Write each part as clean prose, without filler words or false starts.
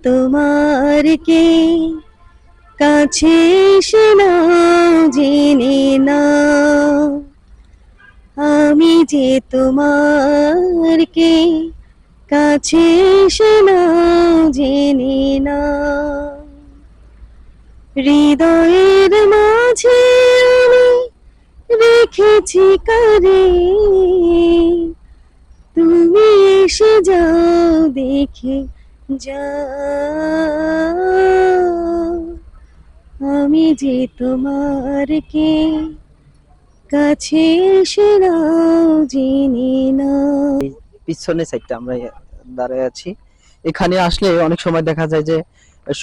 তোমার কে কাছে এসে নাও জেনে নাও, আমি যে তোমার কে কাছে এসে নাও জেনে নাও। হৃদয়ের মাঝে আমি রেখেছি কারে, তুমি এসে যাও দেখে যাও, আমি যে তোমার কে কাছে এসে নাও জেনে নাও। পিছনে সাইডটা আমরা দাঁড়ায় আছি। এখানে আসলে অনেক সময় দেখা যায় যে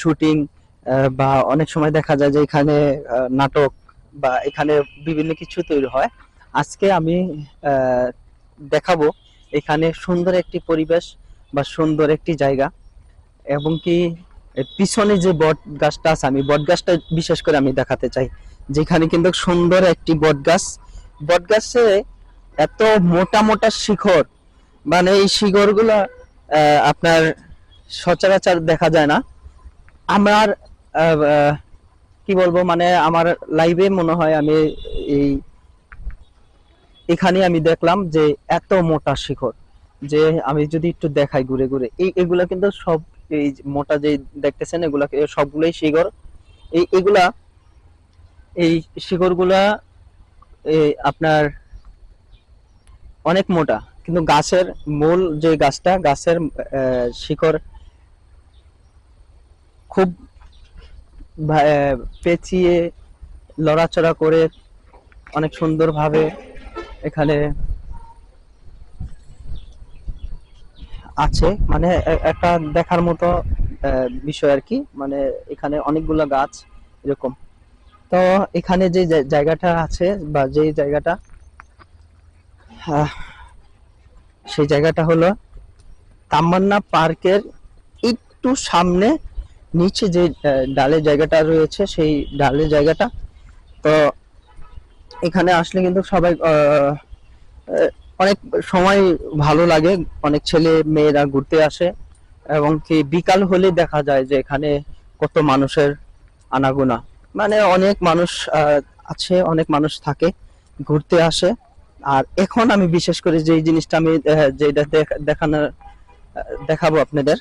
শুটিং বা অনেক সময় দেখা যায় যে এখানে নাটক বা এখানে বিভিন্ন কিছু তৈরি হয়। আজকে আমি দেখাবো এখানে সুন্দর একটি পরিবেশ বা সুন্দর একটি জায়গা, এবং কি পিছনে যে বট গাছটা আছে আমি বট গাছটা বিশেষ করে আমি দেখাতে চাই। যেখানে কিন্তু সুন্দর একটি বট গাছ, বট গাছে এত মোটা মোটা শিখর, মানে এই শিকড় গুলা আপনার সচরাচর দেখা যায় না। আমার কি বলবো, মানে আমার লাইভে মনে হয় আমি এই এখানে আমি দেখলাম যে এত মোটা শিকড়, যে আমি যদি একটু দেখাই ঘুরে ঘুরে এগুলা কিন্তু সব এই মোটা যে দেখতেছেন এগুলা সবগুলোই শিকড়। এগুলা এই শিকড় গুলা আপনার অনেক মোটা, কিন্তু গাছের মূল যে গাছটা গাছের শিকড় খুব পেঁচিয়ে লড়াচড়া করে অনেক সুন্দরভাবে এখানে আছে, মানে একটা দেখার মতো বিষয় আর কি। মানে এখানে অনেকগুলো গাছ এরকম। তো এখানে যে জায়গাটা আছে বা যে জায়গাটা, সেই জায়গাটা হলো তামান্না পার্কের একটু সামনে নিচে যে ডালের জায়গাটা রয়েছে সেই ডালের জায়গাটা। তো এখানে আসলে কিন্তু সবাই অনেক সময় ভালো লাগে, অনেক ছেলে মেয়েরা ঘুরতে আসে, এবং কি বিকাল হলে দেখা যায় যে এখানে কত মানুষের আনাগোনা, মানে অনেক মানুষ আছে, অনেক মানুষ থাকে, ঘুরতে আসে। আর এখন আমি বিশেষ করে যে জিনিসটা আমি যেটা দেখাবো আপনাদের,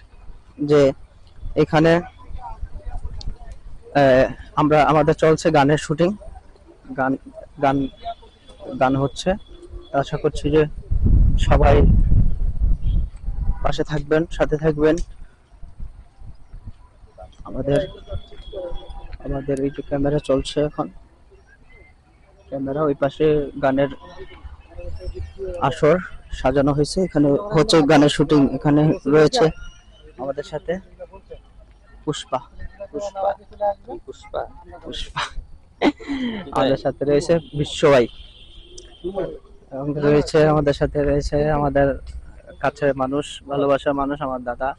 যে এখানে আমাদের চলছে গানের শুটিং, গান গান গান হচ্ছে। আশা করছি যে সবাই পাশে থাকবেন, সাথে থাকবেন। আমাদের আমাদের এই যে ক্যামেরা চলছে এখন, ক্যামেরা ওই পাশে গানের আসর সাজানো হয়েছে, এখানে হচ্ছে গানের শুটিং। এখানে রয়েছে আমাদের সাথে পুষ্পা পুষ্পা পুষ্পা পুষ্পা আমাদের সাথে রয়েছে বিশ্বভাই, এবং রয়েছে আমাদের সাথে রয়েছে আমাদের কাছের মানুষ, ভালোবাসার মানুষ, আমার দাদা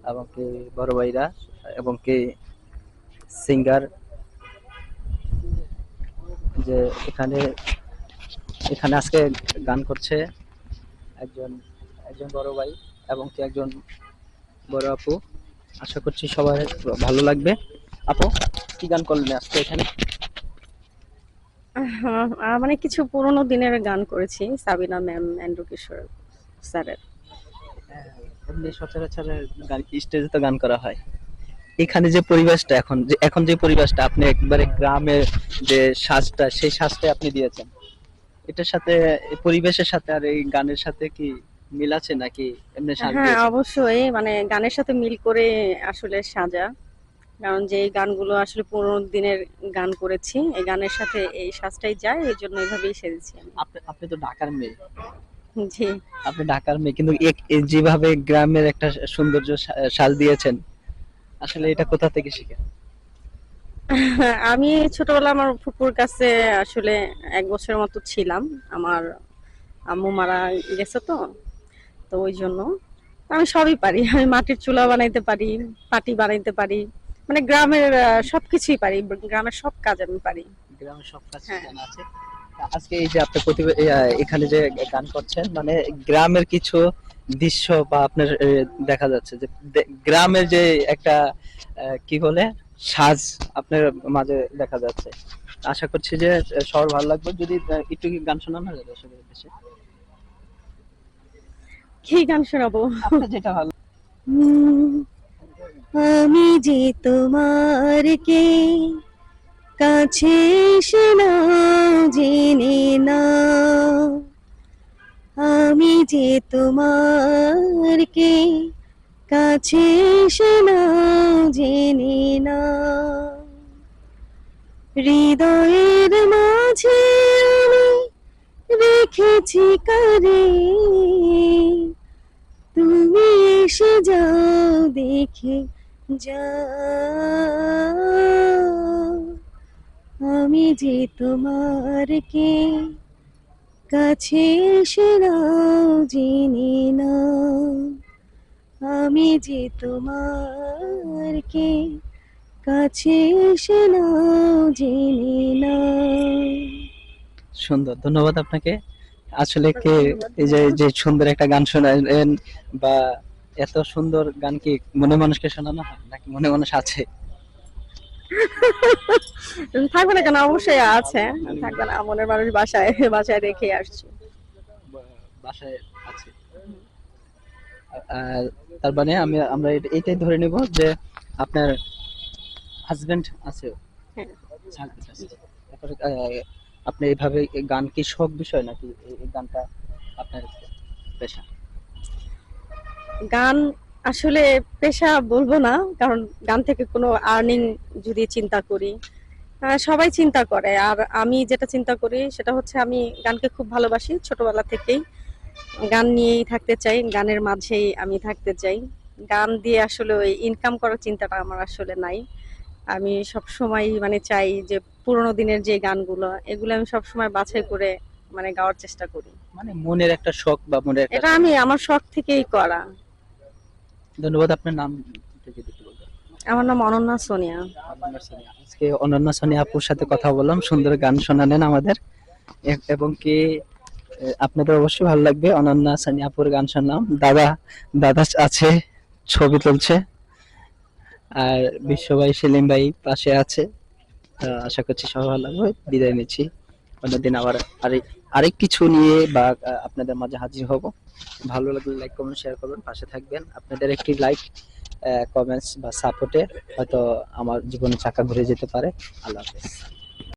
এবং কি বড় ভাইরা, এবং কি সিঙ্গার, যে এখানে এখানে আজকে গান করছে একজন একজন বড় ভাই এবং কি একজন বড় আপু। আশা করছি সবাই ভালো লাগবে। আপু, কি গান করলেন আজকে এখানে? মানে কিছু পুরোনো দিনের গান করেছি, সাবিনা ম্যাম, এন্ড্রু কিশোর স্যারের। এমনি সচরাচর গান স্টেজে তো গান করা হয়, এখানে যে পরিবেশটা এখন যে পরিবেশটা আপনি একবারে গ্রামের যে সাজটা সেই সাজটা আপনি দিয়েছেন, এটার সাথে এই পরিবেশের সাথে আর এই গানের সাথে কি মিল আছে নাকি এমনি সাজ হ্যাঁ, দিয়েছেন? অবশ্যই, মানে গানের সাথে মিল করে আসলে সাজা। কারণ যে এই গানগুলো আসলে পুরোনো দিনের গান করেছি, এই গানের সাথে এই সাজটাই যায়, এই জন্য এইভাবেই সেজেছি আমি। আপনি আপনি তো ঢাকার মেয়ে, জি। আপনি ঢাকার মেয়ে কিন্তু যেভাবে গ্রামের একটা সৌন্দর্য সাজ দিয়েছেন, আসলে এটা কোথা থেকে শিখেন? আমি ছোটবেলা আমার ফুপুর কাছে আসলে ১ বছরের মতো ছিলাম। আমার আম্মু মারা গেছে তো, তো ওই জন্য আমি সবই পারি। আমি মাটির চুলা বানাইতে পারি, পাটি বানাইতে পারি। মানে গ্রামের সবকিছুই পারি। গ্রামের সব কাজ আমি পারি। গ্রামের সব কাজ হ্যাঁ। জানা আছে। আজকে এই যে আপনি এখানে যে গান করছেন, মানে গ্রামের কিছু দৃশ্য বা আপনার দেখা যাচ্ছে যে গ্রামের যে একটা কি বলে সাজ আপনার মাঝে দেখা যাচ্ছে। আশা করছি যে সবার ভালো লাগবে। যদি একটু কি গান শোনান না দর্শকদের উদ্দেশ্যে? কি গান শোনাবো? আপনার যেটা ভালো। উম, আমি যে তোমার কে কাছে এসে নাও জেনে না, আমি যে তোমার কে কাছে এসে নাও জেনে না, হৃদয়ের মাঝে আমি রেখেছি কারে, তুমি এসে যাও দেখে যাও, আমি যে তোমার কে কাছে এসে নাও জেনে না, আমি যে তোমার কে কাছে এসে নাও জেনে না। সুন্দর, ধন্যবাদ আপনাকে। আসলে কে এই যে যে সুন্দর একটা গান শোনালেন, বা এত সুন্দর গান কি মনে মানুষকে শোনানো হয় নাকি মনে মানুষ আছে? থাকবে না কেন, অবশ্যই আছে। থাকবে না, মনের মানুষ বাসায় বাসায় রেখে আসছি। বাসায় আছে। আর তার মানে আমরা এইটাই ধরে নিব যে আপনার হাজবেন্ড আছে। হ্যাঁ। husband আছে। তারপরে আপনি এইভাবে গান কি শখ বিষয় নাকি এই গানটা আপনার পেশা? গান আসলে পেশা বলবো না, কারণ গান থেকে কোনো আর্নিং যদি চিন্তা করি, সবাই চিন্তা করে। আর আমি যেটা চিন্তা করি সেটা হচ্ছে আমি গানকে খুব ভালোবাসি ছোটবেলা থেকেই। গান নিয়েই থাকতে চাই, গানের মাঝেই আমি থাকতে চাই। গান দিয়ে আসলে ওই ইনকাম করার চিন্তাটা আমার আসলে নাই। আমি সবসময় মানে চাই যে পুরোনো দিনের যে গানগুলো, এগুলো আমি সবসময় বাছাই করে মানে গাওয়ার চেষ্টা করি। মানে মনের একটা শখ বা মনের একটা এটা আমি আমার শখ থেকেই করা। ধন্যবাদ। আপনার নাম যদি একটু বলতেন। আমার নাম অনন্যা সোনিয়া। অনন্যা সোনিয়া। আজকে অনন্যা সোনিয়া আপুর সাথে কথা বললাম, সুন্দর গান শোনালেন আমাদের। এবং কি আপনাদের অবশ্যই ভালো লাগবে। অনন্যা সোনিয়া আপুর গান শুনলাম। দাদা দাদা আছে, ছবি তুলছে। আর বিশ্ব ভাই, সেলিম ভাই পাশে আছে। আশা করছি সবাই ভালো লাগবে। বিদায় নিচ্ছি। অন্যদিন আবার আরেক কিছু নিয়ে বা আপনাদের মাঝে হাজির হব। ভালো লাগলে লাইক কমেন্ট শেয়ার করবেন, পাশে থাকবেন। আপনাদের একটি লাইক কমেন্টস বা সাপোর্টে হয়তো আমার জীবনে চাকা ঘুরে যেতে পারে। আল্লাহ হাফেজ।